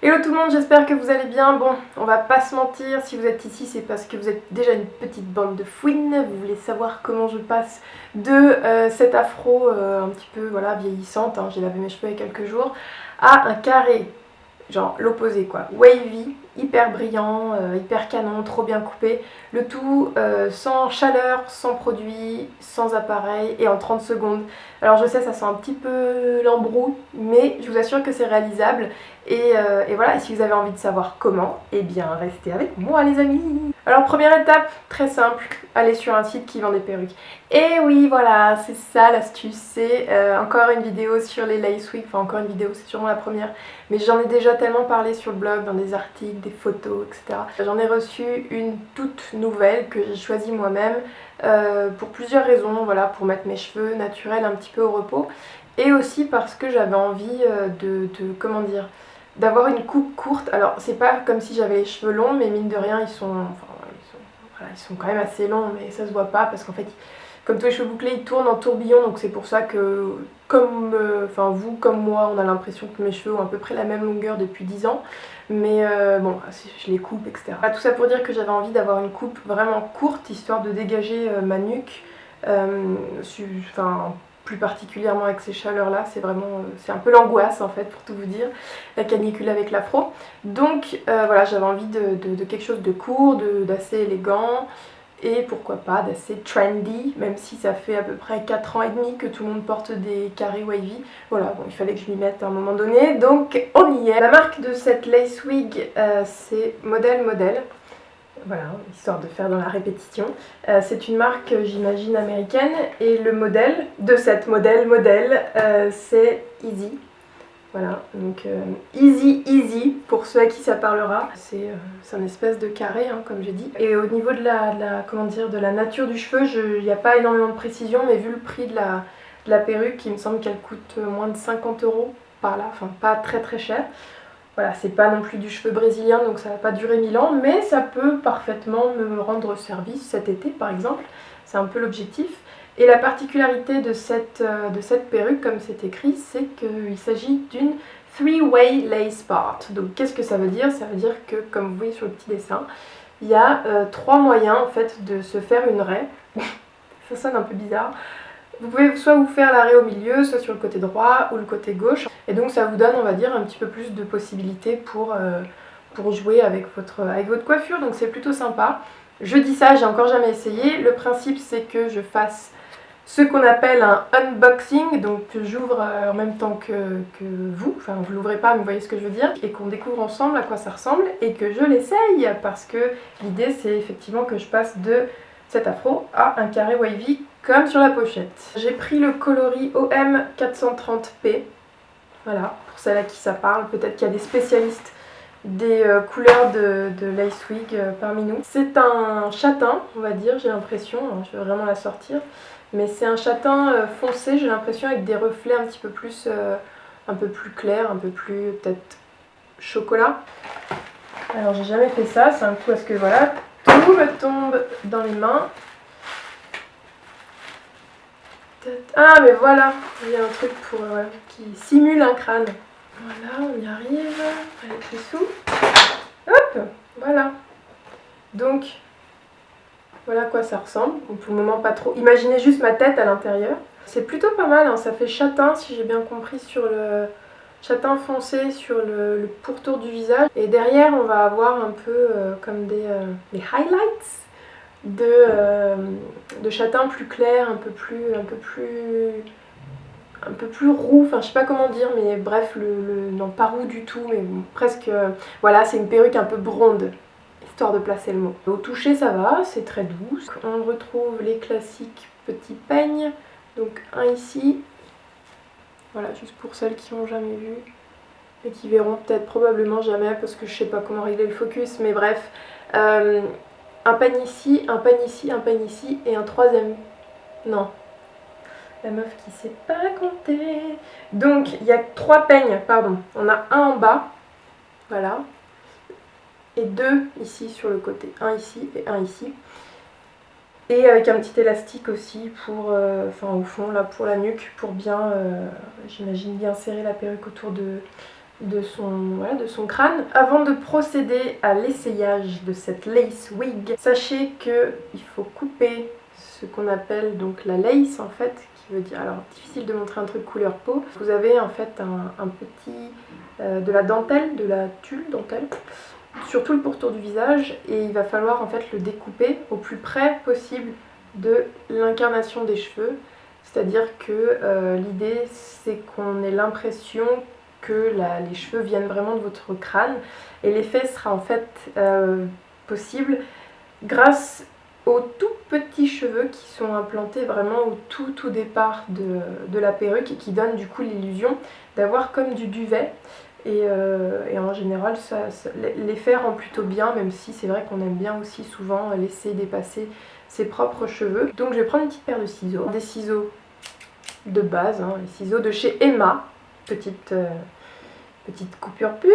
Hello tout le monde, j'espère que vous allez bien. Bon, on va pas se mentir, si vous êtes ici c'est parce que vous êtes déjà une petite bande de fouines. Vous voulez savoir comment je passe de cette afro un petit peu voilà, vieillissante, hein, j'ai lavé mes cheveux il y a quelques jours, à un carré, genre l'opposé quoi, wavy, hyper brillant, hyper canon, trop bien coupé, le tout sans chaleur, sans produit, sans appareil et en 30 secondes. Alors je sais ça sent un petit peu l'embrouille, mais je vous assure que c'est réalisable et voilà, et si vous avez envie de savoir comment, eh bien restez avec moi les amis. Alors première étape, très simple, allez sur un site qui vend des perruques. Et oui voilà, c'est ça l'astuce, c'est encore une vidéo sur les lace wigs, enfin encore une vidéo, c'est sûrement la première, mais j'en ai déjà tellement parlé sur le blog, dans des articles, des photos, etc. J'en ai reçu une toute nouvelle que j'ai choisie moi-même pour plusieurs raisons, voilà, pour mettre mes cheveux naturels un petit peu au repos, et aussi parce que j'avais envie comment dire, d'avoir une coupe courte. Alors c'est pas comme si j'avais les cheveux longs, mais mine de rien ils sont, voilà, ils sont quand même assez longs, mais ça se voit pas parce qu'en fait, comme tous les cheveux bouclés, ils tournent en tourbillon, donc c'est pour ça que, comme vous, comme moi, on a l'impression que mes cheveux ont à peu près la même longueur depuis 10 ans, mais bon, je les coupe, etc. Tout ça pour dire que j'avais envie d'avoir une coupe vraiment courte, histoire de dégager ma nuque, plus particulièrement avec ces chaleurs là, c'est vraiment, c'est un peu l'angoisse en fait pour tout vous dire, la canicule avec l'afro. Donc voilà, j'avais envie de quelque chose de court, d'assez élégant et pourquoi pas d'assez trendy, même si ça fait à peu près 4 ans et demi que tout le monde porte des carrés wavy. Voilà, bon, il fallait que je m'y mette à un moment donné, donc on y est. La marque de cette lace wig, c'est Model. Voilà, histoire de faire dans la répétition. C'est une marque, j'imagine, américaine, et le modèle de cette modèle, c'est Easy. Voilà, donc easy pour ceux à qui ça parlera. C'est un espèce de carré, hein, comme j'ai dit. Et au niveau de comment dire, de la nature du cheveu, il n'y a pas énormément de précision, mais vu le prix de la perruque, il me semble qu'elle coûte moins de 50 € par là, enfin pas très très cher. Voilà, c'est pas non plus du cheveu brésilien, donc ça va pas durer 1000 ans, mais ça peut parfaitement me rendre service cet été par exemple. C'est un peu l'objectif. Et la particularité de cette perruque, comme c'est écrit, c'est qu'il s'agit d'une three-way lace part. Donc qu'est-ce que ça veut dire? Ça veut dire que, comme vous voyez sur le petit dessin, il y a 3 moyens en fait de se faire une raie. Ça sonne un peu bizarre. Vous pouvez soit vous faire la raie au milieu, soit sur le côté droit ou le côté gauche. Et donc ça vous donne, on va dire, un petit peu plus de possibilités pour jouer avec votre coiffure. Donc c'est plutôt sympa. Je dis ça, j'ai encore jamais essayé. Le principe c'est que je fasse ce qu'on appelle un unboxing, donc que j'ouvre en même temps que vous, enfin vous l'ouvrez pas mais vous voyez ce que je veux dire, et qu'on découvre ensemble à quoi ça ressemble et que je l'essaye, parce que l'idée c'est effectivement que je passe de cet afro à un carré wavy comme sur la pochette. J'ai pris le coloris OM 430p, voilà, pour celles à qui ça parle, peut-être qu'il y a des spécialistes des couleurs de lace wig parmi nous. C'est un châtain, on va dire, j'ai l'impression, hein, je vais vraiment la sortir, mais c'est un châtain foncé, j'ai l'impression, avec des reflets un petit peu plus, un peu plus clairs, un peu plus peut-être chocolat. Alors j'ai jamais fait ça, c'est un coup à ce que voilà, tout me tombe dans les mains. Ah mais voilà, il y a un truc pour, qui simule un crâne. Voilà, on y arrive, avec les sous. Hop, voilà. Donc, voilà à quoi ça ressemble. Bon, pour le moment, pas trop. Imaginez juste ma tête à l'intérieur. C'est plutôt pas mal, hein. Ça fait châtain, si j'ai bien compris, sur le châtain foncé sur le pourtour du visage. Et derrière, on va avoir un peu comme des highlights de châtain plus clair, un peu plus roux, enfin je sais pas comment dire, mais bref, non pas roux du tout, mais presque, voilà, c'est une perruque un peu blonde, histoire de placer le mot. Au toucher ça va, c'est très doux. On retrouve les classiques petits peignes, donc un ici, voilà, juste pour celles qui n'ont jamais vu, et qui verront peut-être probablement jamais, parce que je sais pas comment régler le focus, mais bref, un peigne ici, un peigne ici, un peigne ici, et un troisième, non, la meuf qui sait pas compter. Donc il y a 3 peignes, pardon. On a un en bas, voilà, et 2 ici sur le côté. Un ici et un ici. Et avec un petit élastique aussi pour, au fond là pour la nuque, pour bien, j'imagine bien serrer la perruque autour de voilà, de son crâne. Avant de procéder à l'essayage de cette lace wig, sachez qu'il faut couper ce qu'on appelle donc la lace en fait, qui veut dire, alors difficile de montrer un truc couleur peau. Vous avez en fait un petit, de la dentelle, de la tulle dentelle, sur tout le pourtour du visage, et il va falloir en fait le découper au plus près possible de l'incarnation des cheveux. C'est-à-dire que l'idée c'est qu'on ait l'impression que les cheveux viennent vraiment de votre crâne, et l'effet sera en fait possible grâce aux tout petits cheveux qui sont implantés vraiment au tout départ de la perruque, et qui donnent du coup l'illusion d'avoir comme du duvet. Et en général, l'effet rend plutôt bien, même si c'est vrai qu'on aime bien aussi souvent laisser dépasser ses propres cheveux. Donc je vais prendre une petite paire de ciseaux, des ciseaux de base, hein, les ciseaux de chez Emma, petite coupure pub,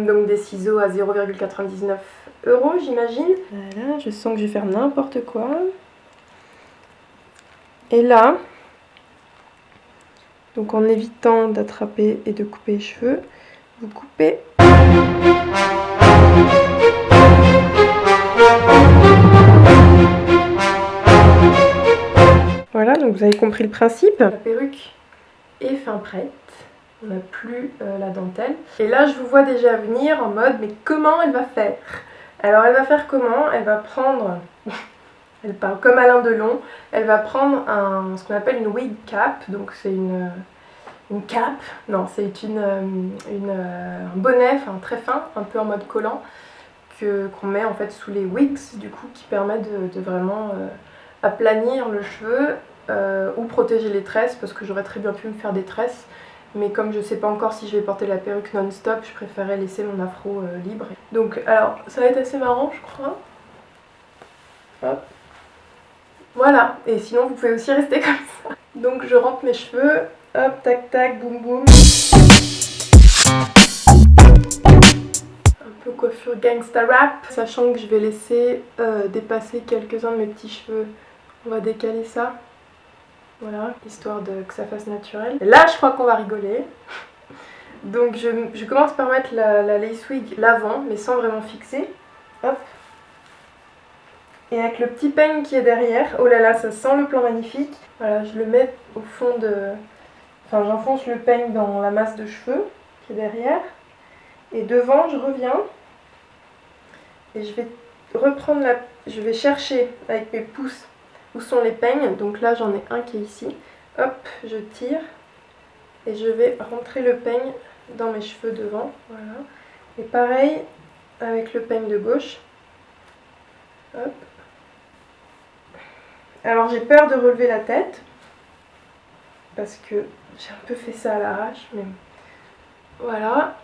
donc des ciseaux à 0,99 € j'imagine. Voilà, je sens que je vais faire n'importe quoi. Et là, donc en évitant d'attraper et de couper les cheveux, vous coupez. Voilà, donc vous avez compris le principe. La perruque est fin prête. On n'a plus la dentelle. Et là, je vous vois déjà venir en mode, mais comment elle va faire? Alors, elle va faire comment? Elle va prendre, elle parle comme Alain Delon, elle va prendre ce qu'on appelle une wig cap. Donc, c'est une cape, non, c'est un bonnet, enfin très fin, un peu en mode collant, qu'on met en fait sous les wigs, du coup, qui permet de vraiment aplanir le cheveu ou protéger les tresses, parce que j'aurais très bien pu me faire des tresses. Mais comme je sais pas encore si je vais porter la perruque non-stop, je préférais laisser mon afro libre. Donc, alors, ça va être assez marrant, je crois. Hop. Voilà, et sinon vous pouvez aussi rester comme ça. Donc je rentre mes cheveux, hop, tac tac, boum boum. Un peu coiffure gangsta rap. Sachant que je vais laisser dépasser quelques-uns de mes petits cheveux, on va décaler ça. Voilà, histoire que ça fasse naturel. Et là, je crois qu'on va rigoler. Donc je commence par mettre la lace wig l'avant, mais sans vraiment fixer. Hop. Et avec le petit peigne qui est derrière, oh là là, ça sent le plan magnifique. Voilà, je le mets au fond de... Enfin, j'enfonce le peigne dans la masse de cheveux qui est derrière. Et devant, je reviens. Et je vais reprendre Je vais chercher avec mes pouces où sont les peignes. Donc là, j'en ai un qui est ici. Hop, je tire. Et je vais rentrer le peigne dans mes cheveux devant. Voilà. Et pareil avec le peigne de gauche. Hop. Alors j'ai peur de relever la tête. Parce que j'ai un peu fait ça à l'arrache. Mais voilà.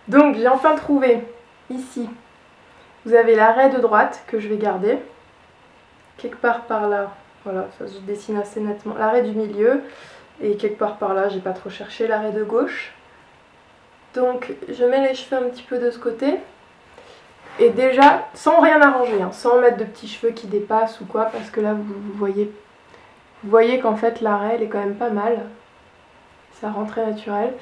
Donc j'ai enfin trouvé ici. Vous avez l'arrêt de droite que je vais garder. Quelque part par là. Voilà, ça se dessine assez nettement. L'arrêt du milieu. Et quelque part par là, j'ai pas trop cherché, l'arrêt de gauche. Donc je mets les cheveux un petit peu de ce côté. Et déjà, sans rien arranger, hein, sans mettre de petits cheveux qui dépassent ou quoi, parce que là vous voyez qu'en fait l'arrêt elle est quand même pas mal. Ça rend très naturel.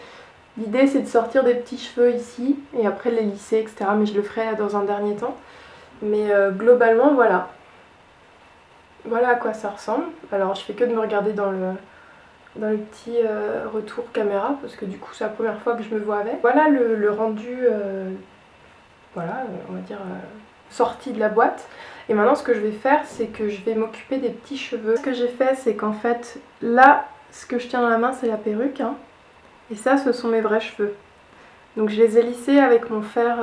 L'idée c'est de sortir des petits cheveux ici et après les lisser, etc. Mais je le ferai dans un dernier temps. Mais globalement voilà. Voilà à quoi ça ressemble. Alors je fais que de me regarder dans le petit retour caméra, parce que du coup c'est la première fois que je me vois avec. Voilà le rendu, voilà, on va dire sorti de la boîte. Et maintenant ce que je vais faire, c'est que je vais m'occuper des petits cheveux. Ce que j'ai fait, c'est qu'en fait là, ce que je tiens dans la main c'est la perruque, hein, et ça ce sont mes vrais cheveux. Donc je les ai lissés avec mon fer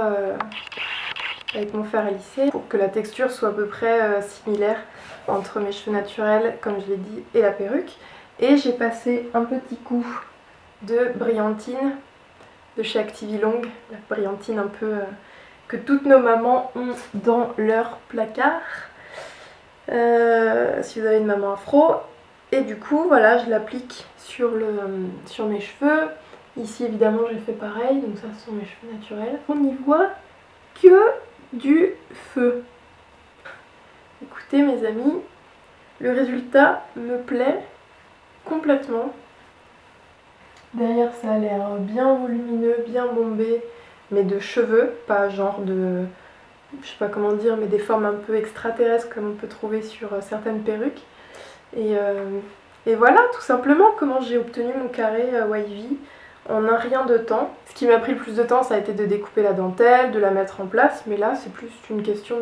à lisser pour que la texture soit à peu près similaire entre mes cheveux naturels, comme je l'ai dit, et la perruque. Et j'ai passé un petit coup de brillantine de chez Activilong, la brillantine un peu que toutes nos mamans ont dans leur placard, si vous avez une maman afro. Et du coup voilà, je l'applique sur mes cheveux. Ici évidemment j'ai fait pareil, donc ça ce sont mes cheveux naturels. On n'y voit que du feu. Écoutez mes amis, le résultat me plaît complètement. Derrière ça a l'air bien volumineux, bien bombé, mais de cheveux, pas genre de... je sais pas comment dire, mais des formes un peu extraterrestres comme on peut trouver sur certaines perruques. Et, euh, et voilà, tout simplement comment j'ai obtenu mon carré wavy en un rien de temps. Ce qui m'a pris le plus de temps, ça a été de découper la dentelle, de la mettre en place, mais là c'est plus une question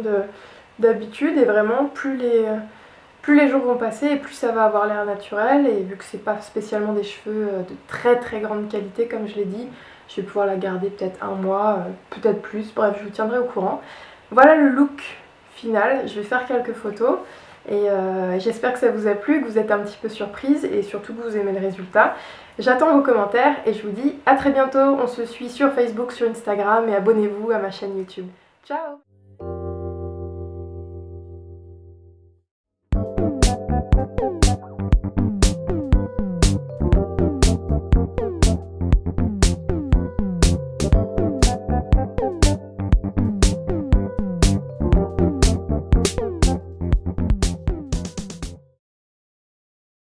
d'habitude et vraiment plus les jours vont passer et plus ça va avoir l'air naturel. Et vu que c'est pas spécialement des cheveux de très très grande qualité comme je l'ai dit, je vais pouvoir la garder peut-être un mois, peut-être plus, bref je vous tiendrai au courant. Voilà le look final, je vais faire quelques photos et j'espère que ça vous a plu, que vous êtes un petit peu surprise et surtout que vous aimez le résultat. J'attends vos commentaires et je vous dis à très bientôt, on se suit sur Facebook, sur Instagram et abonnez-vous à ma chaîne YouTube. Ciao!